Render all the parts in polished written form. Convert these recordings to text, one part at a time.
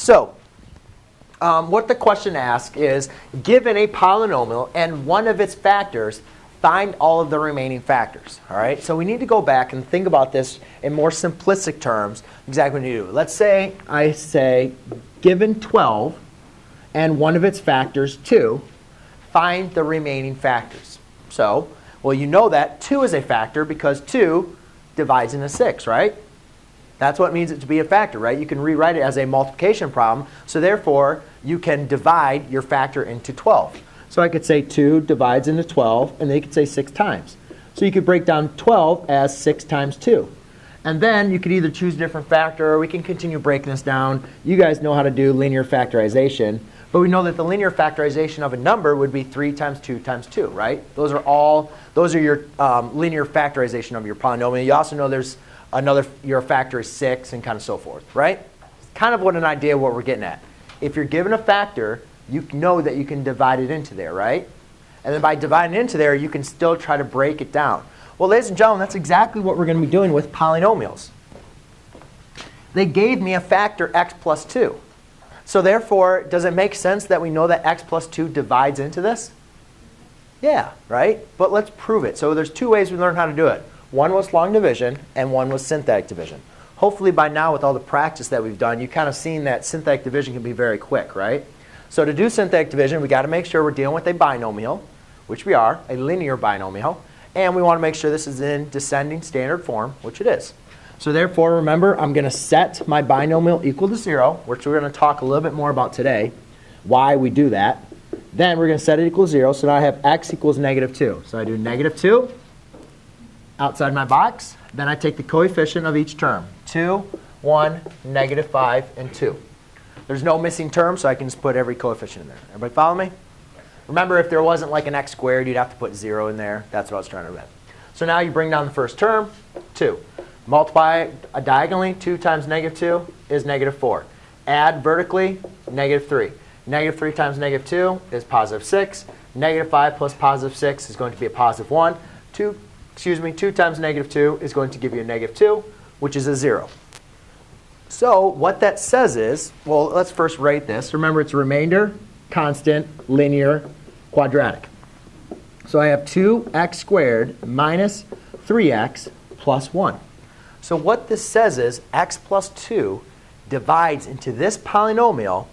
So what the question asks is, given a polynomial and one of its factors, find all of the remaining factors. All right? So we need to go back and think about this in more simplistic terms, exactly what you do. Let's say I say, given 12 and one of its factors, 2, find the remaining factors. So, well, you know that 2 is a factor because 2 divides into 6, right? That's what it means it to be a factor, right? You can rewrite it as a multiplication problem. So therefore, you can divide your factor into 12. So I could say 2 divides into 12, and then you could say 6 times. So you could break down 12 as 6 times 2. And then you could either choose a different factor, or we can continue breaking this down. You guys know how to do linear factorization. But we know that the linear factorization of a number would be 3 times 2 times 2, right? Those are your linear factorization of your polynomial. You also know there's your factor is 6 and kind of so forth, right? Kind of an idea of what we're getting at. If you're given a factor, you know that you can divide it into there, right? And then by dividing it into there, you can still try to break it down. Well, ladies and gentlemen, that's exactly what we're going to be doing with polynomials. They gave me a factor x plus 2. So therefore, does it make sense that we know that x plus 2 divides into this? Yeah, right? But let's prove it. So there's 2 ways we learn how to do it. One was long division, and one was synthetic division. Hopefully by now, with all the practice that we've done, you've kind of seen that synthetic division can be very quick, right? So to do synthetic division, we got to make sure we're dealing with a binomial, which we are, a linear binomial. And we want to make sure this is in descending standard form, which it is. So therefore, remember, I'm going to set my binomial equal to 0, which we're going to talk a little bit more about today, why we do that. Then we're going to set it equal to 0. So now I have x equals negative 2. So I do negative 2 outside my box. Then I take the coefficient of each term, 2, 1, negative 5, and 2. There's no missing term, so I can just put every coefficient in there. Everybody follow me? Remember, if there wasn't like an x squared, you'd have to put 0 in there. That's what I was trying to write. So now you bring down the first term, 2. Multiply diagonally, 2 times negative 2 is negative 4. Add vertically, negative 3. Negative 3 times negative 2 is positive 6. Negative 5 plus positive 6 is going to be a positive 1. 2 times negative 2 is going to give you a negative 2, which is a 0. So what that says is, well, let's first write this. Remember, it's remainder, constant, linear, quadratic. So I have 2x squared minus 3x plus 1. So what this says is x plus 2 divides into this polynomial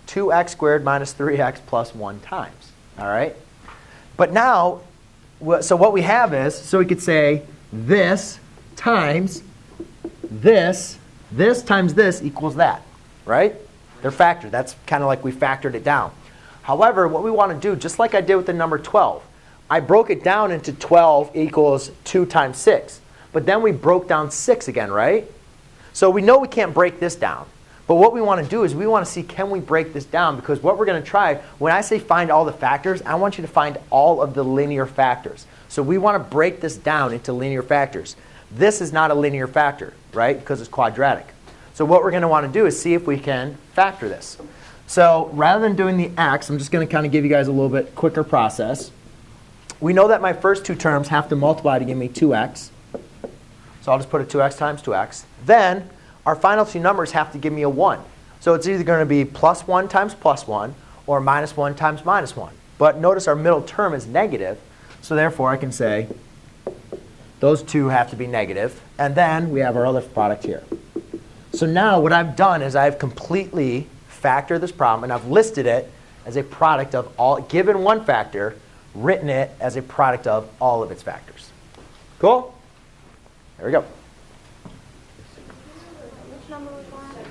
2x squared minus 3x plus 1 times. All right? But now, so what we have is, so we could say this times this times this equals that, right? They're factored. That's kind of like we factored it down. However, what we want to do, just like I did with the number 12, I broke it down into 12 equals 2 times 6. But then we broke down 6 again, right? So we know we can't break this down. But what we want to do is we want to see, can we break this down? Because what we're going to try, when I say find all the factors, I want you to find all of the linear factors. So we want to break this down into linear factors. This is not a linear factor, right? Because it's quadratic. So what we're going to want to do is see if we can factor this. So rather than doing the x, I'm just going to kind of give you guys a little bit quicker process. We know that my first 2 terms have to multiply to give me 2x. So I'll just put a 2x times 2x. Then our final 2 numbers have to give me a 1. So it's either going to be plus 1 times plus 1 or minus 1 times minus 1. But notice our middle term is negative. So therefore, I can say those 2 have to be negative. And then we have our other product here. So now what I've done is I've completely factored this problem, and I've listed it as a product of all, given one factor, written it as a product of all of its factors. Cool? There we go. Which number was that?